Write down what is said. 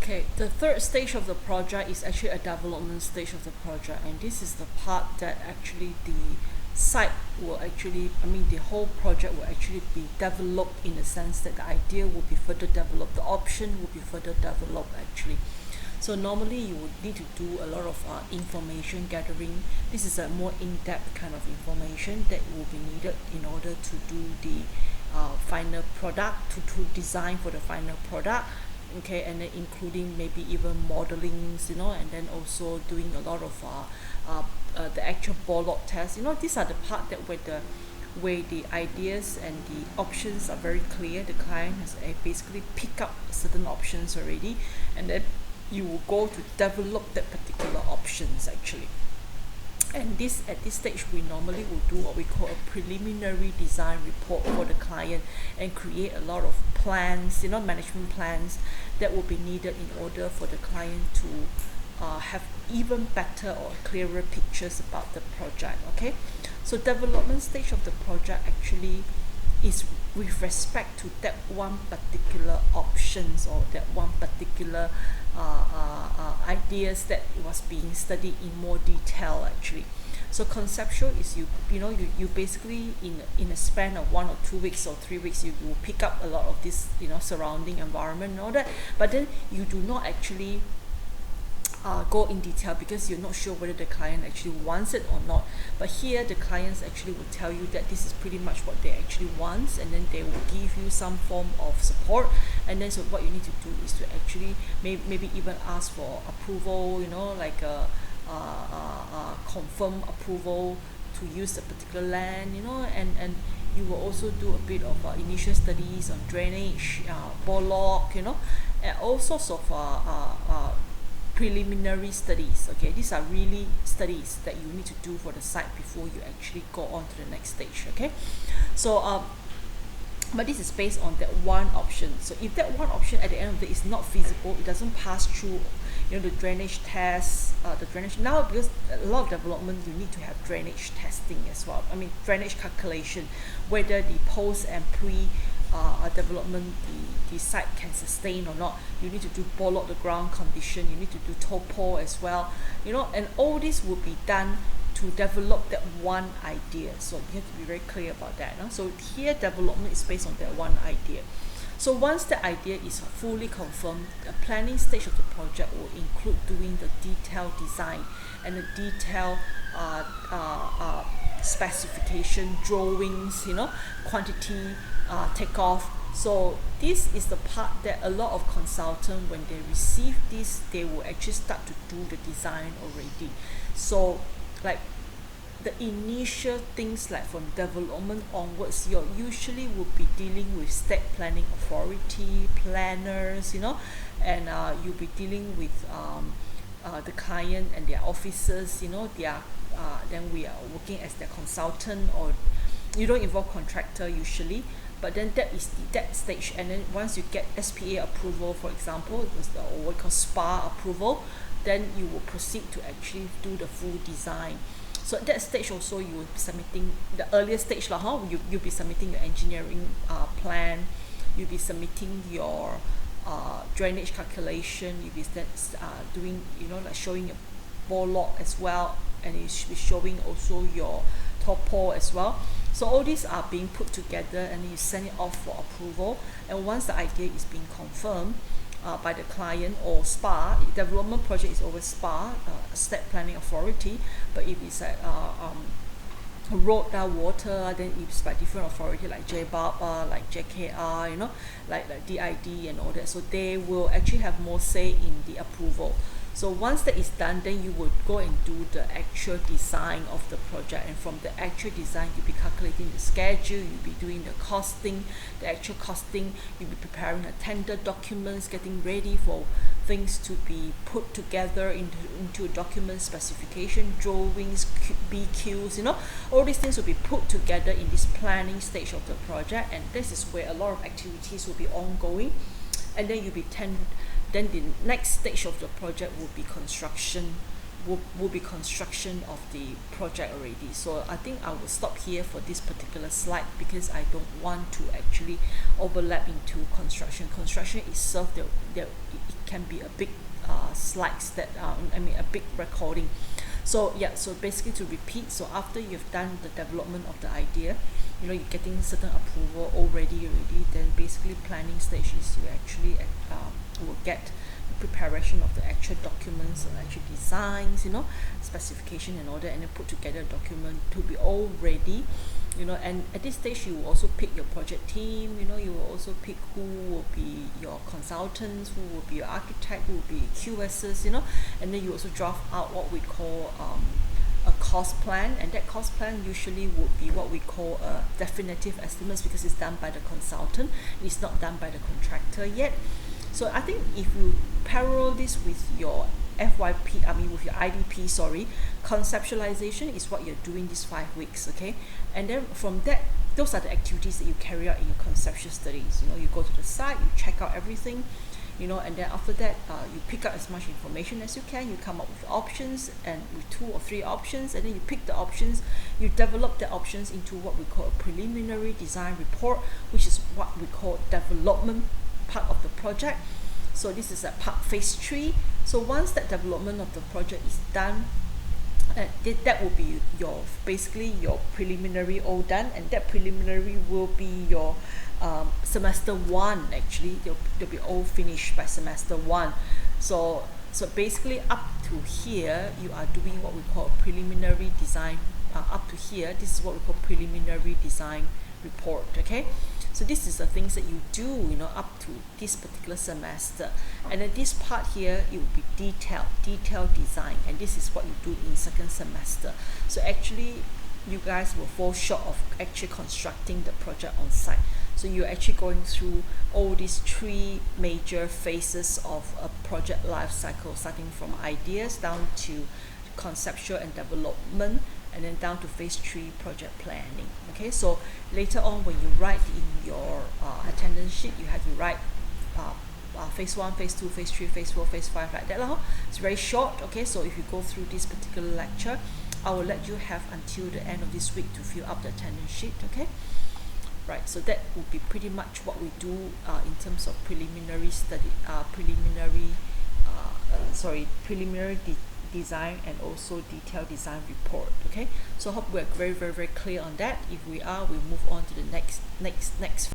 Okay, the third stage of the project is actually a development stage of the project, and this is the part that actually the site will actually, the whole project will actually be developed in the sense that the idea will be further developed, the option will be further developed actually. So normally you would need to do a lot of information gathering. This is a more in-depth kind of information that will be needed in order to do the final product, to design for the final product. Okay, and then including maybe even modelings, and then also doing a lot of the actual ball test. These are the part that where the ideas and the options are very clear. The client has basically pick up certain options already, and then you will go to develop that particular options actually. And at this stage we normally will do what we call a preliminary design report for the client and create a lot of plans, management plans that will be needed in order for the client to have even better or clearer pictures about the project. Okay, so development stage of the project actually is with respect to that one particular options or that one particular ideas that was being studied in more detail actually. So conceptual is you basically in a span of 1 or 2 weeks or 3 weeks you will pick up a lot of this surrounding environment and all that, but then you do not actually go in detail because you're not sure whether the client actually wants it or not. But here the clients actually will tell you that this is pretty much what they actually want, and then they will give you some form of support. And then so what you need to do is to actually maybe even ask for approval, like a confirm approval to use the particular land, and you will also do a bit of initial studies on drainage, bore, and all sorts of preliminary studies. Okay, these are really studies that you need to do for the site before you actually go on to the next stage. Okay, so but this is based on that one option. So if that one option at the end of the day is not feasible, it doesn't pass through the drainage test, the drainage now, because a lot of development you need to have drainage testing as well. Drainage calculation, whether the post and pre development the site can sustain or not. You need to do bore the ground condition, you need to do topo as well, and all this will be done to develop that one idea. So you have to be very clear about that. So here development is based on that one idea. So once the idea is fully confirmed, the planning stage of the project will include doing the detailed design and the detailed specification drawings, quantity takeoff. So this is the part that a lot of consultants, when they receive this, they will actually start to do the design already. So like the initial things, like from development onwards, you usually will be dealing with state planning authority, planners, and you'll be dealing with the client and their officers, then we are working as their consultant, or you don't involve contractor usually, but then that is that stage. And then once you get SPA approval, for example, it was what we call SPA approval, then you will proceed to actually do the full design. So at that stage also you will be submitting the earlier stage you'll be submitting your engineering plan, you'll be submitting your drainage calculation, you'll be doing like showing your bore log as well, and you should be showing also your topo as well. So all these are being put together, and then you send it off for approval. And once the idea is being confirmed by the client or SPA, development project is always SPA, State Planning Authority. But if it's like road, water, then it's by different authority like JBAP, like JKR, like DID and all that. So they will actually have more say in the approval. So once that is done, then you would go and do the actual design of the project, and from the actual design you'll be calculating the schedule, you'll be doing the costing, the actual costing, you'll be preparing the tender documents, getting ready for things to be put together into a document, specification, drawings, BQs, all these things will be put together in this planning stage of the project, and this is where a lot of activities will be ongoing. And then then the next stage of the project will be construction of the project already. So I think I will stop here for this particular slide, because I don't want to actually overlap into construction itself. It can be a big slides that a big recording. So yeah, so basically to repeat, so after you've done the development of the idea, you're getting certain approval already, then basically planning stage is you actually will get the preparation of the actual documents and actual designs, specification and all that, and then put together a document to be all ready. And at this stage you will also pick your project team. You will also pick who will be your consultants, who will be your architect, who will be QSs, and then you also draft out what we call a cost plan, and that cost plan usually would be what we call a definitive estimates, because it's done by the consultant, it's not done by the contractor yet. So I think if you parallel this with your FYP, with your IDP, conceptualization is what you're doing these 5 weeks, okay? And then from that, those are the activities that you carry out in your conceptual studies. You go to the site, you check out everything, and then after that, you pick up as much information as you can, you come up with options, and with 2 or 3 options, and then you pick the options, you develop the options into what we call a preliminary design report, which is what we call development part of the project. So this is a part phase 3. So once that development of the project is done, that will be basically your preliminary all done, and that preliminary will be your semester 1. Actually, they'll be all finished by semester 1. So basically up to here you are doing what we call preliminary design. Up to here, this is what we call preliminary design report, okay? So this is the things that you do, up to this particular semester. And then this part here, it will be detailed design, and this is what you do in second semester. So actually, you guys will fall short of actually constructing the project on site. So you're actually going through all these 3 major phases of a project life cycle, starting from ideas down to conceptual and development, and then down to phase 3 project planning. Okay, so later on when you write in your attendance sheet, you have to write phase 1, phase 2, phase 3, phase 4, phase 5, like that. It's very short. Okay, so if you go through this particular lecture, I will let you have until the end of this week to fill up the attendance sheet. Okay, right, so that would be pretty much what we do in terms of preliminary study, preliminary design and also detailed design report. Okay, so hope we're very, very, very clear on that. If we are, we'll move on to the next